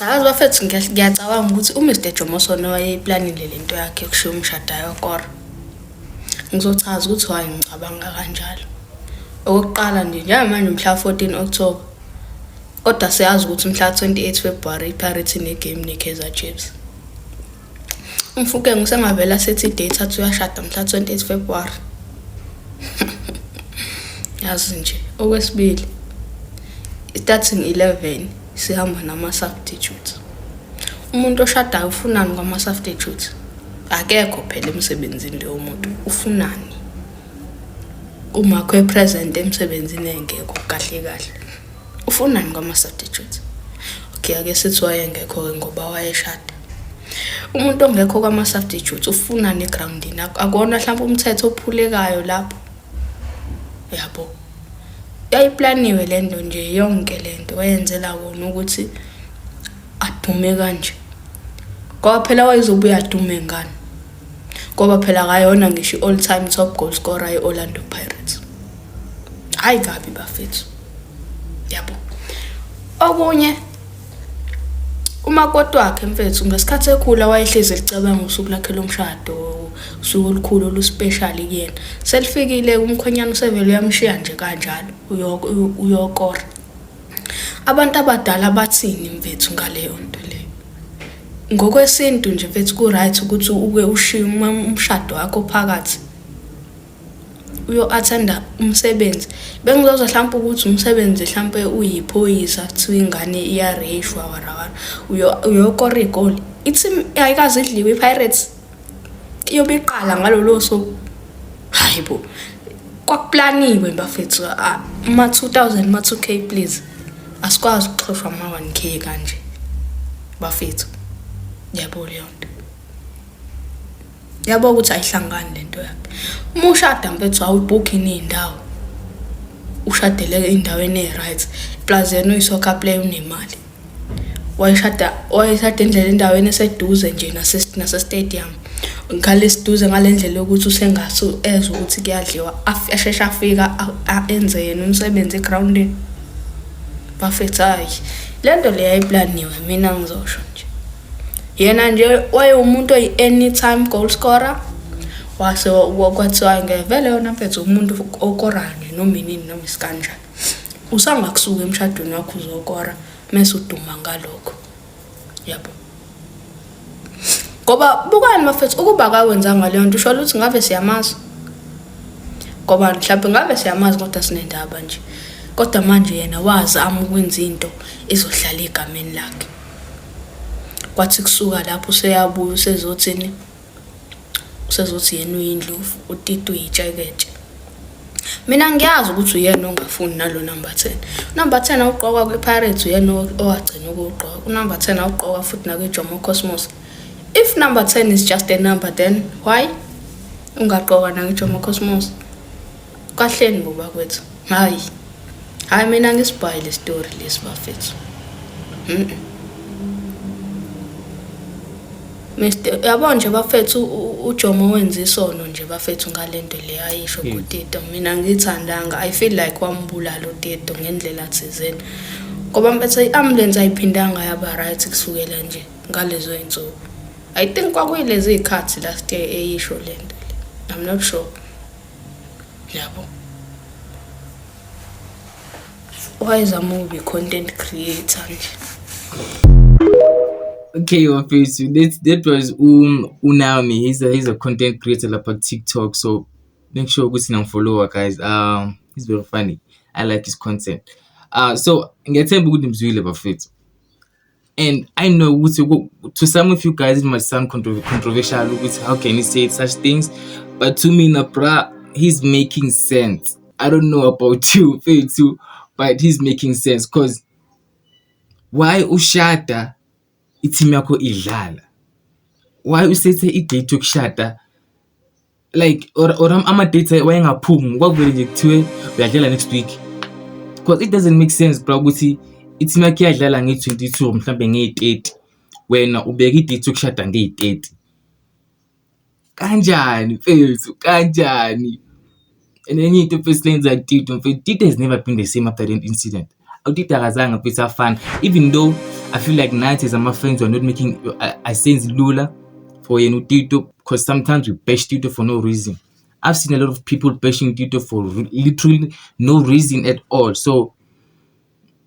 Yazi bafethu ngiyacabanga ukuthi uMr Jomo Sono wayeyiplanile lento yakhe yokushiya umshado yokora. Ngizochaza ukuthi why ngicabanga kanjalo. Okokuqala nje njengamanje umhla 14 October. Kodwa siyazi ukuthi umhla 28 February iPirates inegame neKaizer Chiefs. Umfuke ngisengavela sethi date athi uyashada mhla 28 February. Yazi nje okwesibili. Starting 11 sihamba nama-substitutes. Umuntu oshadayo ufunani kwama-substitutes? Akekho phela emsebenzini leyo muntu. Ufunani? Uma kwe-present emsebenzini engekho kahle. Ufunani kwama-substitutes? Okay, ake sithi wayengekho ngoba wayeshada. Umuntu ongekho kwama-substitutes ufunani egroundini? Akona mhlawumbe umthetho ophulekayo lapho. Yabo. Yayiplaniwe lento nje yonke lento wayenzela wona ukuthi adume kanje. Ngoba phela wayezobuya adume ngani? Ngoba phela akayona ngisho all time top goal scorer eOrlando Pirates. Hayi kabi bafethu. Yabo. Okunye umakoti wakhe mfethu ngesikhathi ekhula wayehlezi licabanga usuku lakhe lomshado, usuku olukhulu oluspecial kuyena. Selifikile umkhwenyana usevele uyamshiya nje kanjalo uyokora. Abantu abadala bathini mfethu ngaleyo nto leyo? Ngokwesintu nje mfethu ku right ukuthi uke ushiye umshado wakho phakathi uyo-attenda umsebenzi. Bengizoza mhlawumbe ukuthi umsebenzi mhlawumbe uyiphoyisa kuthiwa ingane iyareshwa warawara uyokora igoli. Ithi ayikaze idliwe iPirates iyobiqala ngalolo suku. Hayibo. Kwakuplaniwe bafethu ma 2000 ma 2k please. Asikwazi ukuxoshwa ama 1k kanje. Bafethu. Yabo leyo nto. Yabo ukuthi ayihlangani lento yakhe. Uma ushada mfethu awubook indawo. Ushadele endaweni e-right. Plus yena uyisoccer player unemali. Wayeshada endlela endaweni eseduze nje nase stadium. Ngale siduze ngalendlela yokuthi usengaso ezwe ukuthi kuyadliwa ashesha afika enze yena umsebenzi egroundini. Bafethu hayi. Lento le yayiplaniwe mina ngizosho nje. Yena nje wayeumuntu anytime goal scorer. Wase kwathiwa ngevele yona mfethu umuntu okoranye noma inini noma isikanjani. Usangakusuka emshadweni wakho uzokora mase uduma ngalokho. Yabo. Ngoba bukani mafethu ukuba akakwenzanga leyo nto usho ukuthi ngabe siyamazi. Ngoba mhlawumbe ngabe siyamazi kodwa sinendaba nje. Kodwa manje yena wazama ukwenza into ezohlala egameni lakhe. Kwathi kusuka lapho useyabuya usezothi yena uyindlovu uTito uyitsheketshe. Mina ngiyazi ukuthi uyena ongafuni nalo number 10. Number 10 awuqoka kwiPirates uyena owagcina ukuqoka. Number 10 awuqoka futhi na kwiJomo Cosmos. If number 10 is just a number then why ungaqoka na kwiJomo Cosmos? Kahleni ngoba kwethu. Hayi mina ngisibhayile story lesi bafethu. Yabo nje bafethu uJomo wenza isono nje bafethu ngalento le ayisho kuTito. Mina ngithandanga I feel like wambulala uTito ngendlela thizeni. Ngoba mfethu iambulance ayiphindanga yaba right kusukela nje ngalezo insuku. I think kwakuyilezi ikhathi last year eyisho lento le. I'm not sure. Yabo. Why is a movie content creator nje? Okay, that was Unami. He's a content creator like on TikTok. So make sure you go follow guys. He's very funny. I like his content. So get time good mzwile bafethu. And I know to some of you guys it might sound controversial. How can you say such things? But to me, he's making sense. I don't know about you, too, but he's making sense. Cause why ushada iteam yakho idlala? Why usethe idate yokushada? Like or ama date wayengaphumi kwakuvele nje kuthiwe uyadlala next week. Because it doesn't make sense bro ukuthi iteam yakho iyadlala nge-22 mhlambe nge-30 wena ubeka idate yokushada nge-30. Kanjani mfethu kanjani? And then you to first lenza Tito has never been the same after that incident. uTito akazange mfethu afana, even though I feel like nathi as ama-friends we're not making asenzi lula for yena uTito, because sometimes we bash Tito for no reason. I've seen a lot of people bashing Tito for literally no reason at all. So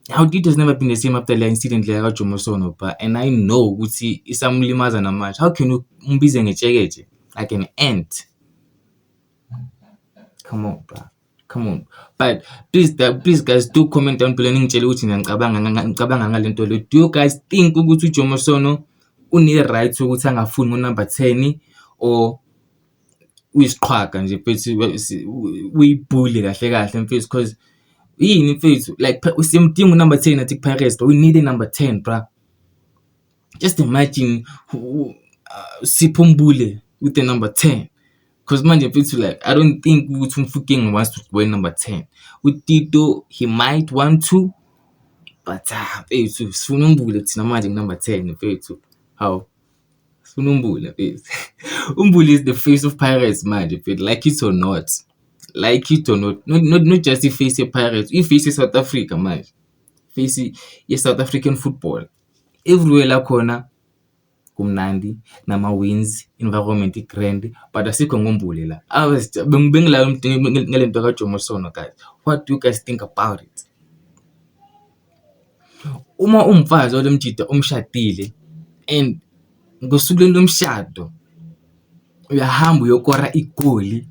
how Tito's never been the same after the incident like Jomo Sono, but and I know ukuthi isamlimaza namanje. How can you umbize ngechekeche like an ant? Come on, bro. Come on. But please guys, do comment down below ningitshela ukuthi ngicabanga ngalento le. Do you guys think ukuthi uJomo Sono une-right ukuthi angafuni ngo-number 10 or uyisiqhwaga nje mfethu, uyibhuli kahle kahle mfethu, because yini mfethu, like simdinga u-number 10 at Pirates, but we need a number 10, bro. Just imagine Sipho Mbule with the number 10. Because manje mfethu, like I don't think ukuthi Mofokeng wants to wear number 10. With Tito, he might want to, but mfethu sifuna uMbule thina manje number 10 mfethu. How? Sifuna uMbule mfethu. Umbule is the face of Pirates manje mfethu, like it or not. Like it or not. Not just the face of Pirates, he faces South Africa manje. Face South African football. Everywhere la khona kumnandi nama-wins, environment grand, but asikho ngoMbule la. Bengila ngalento kaJomo Sono, guys. What do you guys think about it? Uma umfazi olemjida umshadile and ngosuku lomshado uyahamba uyokora igoli.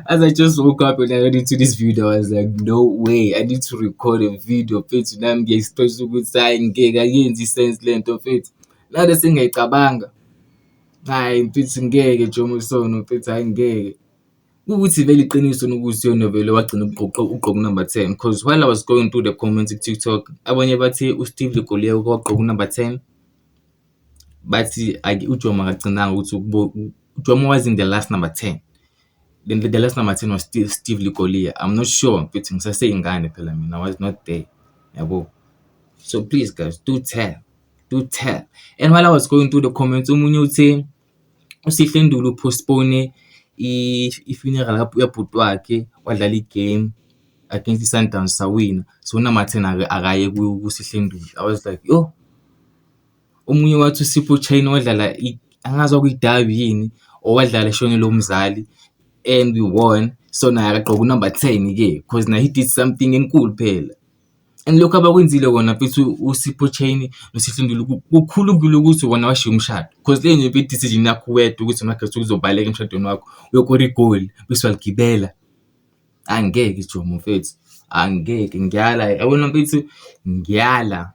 As I just woke up and I got into this video, I was like, no way, I need to record a video mfethu nami ngiya-express ukuthi hayi ngeke ayenzi sense lento mfethu. Lado sengiyayicabanga. Hayi mfethu ngeke Jomo Sono mfethu, hayi ngeke. Ukuthi vele iqiniso nokuthi yona vele wagcina ugqoka number 10, because while I was going through the comments at TikTok, abanye bathi uSteve Ligolier wagqoka number 10. Bathi uJomo akagcinanga ukuthi uJomo was in the last number 10. Then the last number 10 was still Steve Ligolier. I'm not sure mfethu, ngisaseyingane phela mina, I was not there. Yabo. So please guys, do tell. And while I was going through the comments, umunye uthe uSihle Ndulu postpone i-funeral yabhuti wakhe, wadlala i-game against i-Sundowns sawina, so number 10 akaye kuSihle Ndulu. I was like, yo. Omunye wathi uSipho China wadlala angazwa kuyidabi yini, or wadlala eshonelo lomzali and we won, so naye akagqoka number 10 ke, because na he did something enkulu phela. And lokho abakwenzile kona mfethu uSipho China noSihle Ndulu kukhulu ukuthi wona washiya umshado, because le nje decision yakho wedwa ukuthi manje uzobaleka emshadweni wakho uyokora igoli bese waligibela. Angeke Jomo mfethu, angeke, ngiyala, yabona mfethu, ngiyala.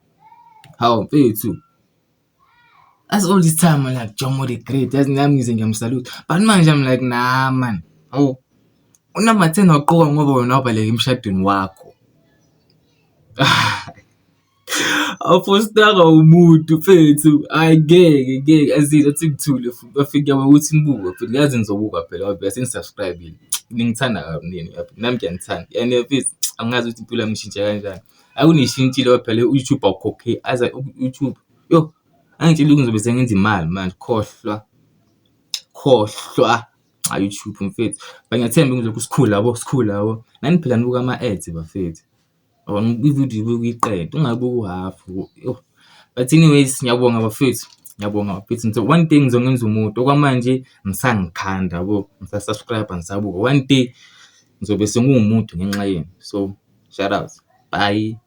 Hawu mfethu, that's all this time I'm like Jomo the great, that's nami ngize ngiyamsalute, but manje I'm like nah man. Oh, unumber 10 waqoka ngoba wena wabaleka emshadweni wakho. Awufostanga umuntu mfethu, ngeke azile athi ngithule futhi bafike ukuthi nibuka futhi, ngazi nizobuka phela ngoba sengisubscribe. Ningithanda kabi nami ngiyanithanda. Yani mfethu angazi ukuthi impilo yami ishintshe kanjani. Akunishintshile phela uYouTube awukhokhe, aza uYouTube. Yo, angitshela ukuthi ngizobe sengenza imali manje, khohlwa. YouTube mfethu. Bangiyathemba ngizoku sikhulu yabo. Nani phela nibuka ama-ads bafethu. Ividiyo ukuyiqeda, ungabuki uhafu. But anyways, ngiyabonga bafethu. So one day ngizongenza umuntu okwamanje ngisangikhanda yabo, ngisasubscribe ngisabuka. One day ngizobe sengumuntu ngenxa yenu. So shout out. Bye.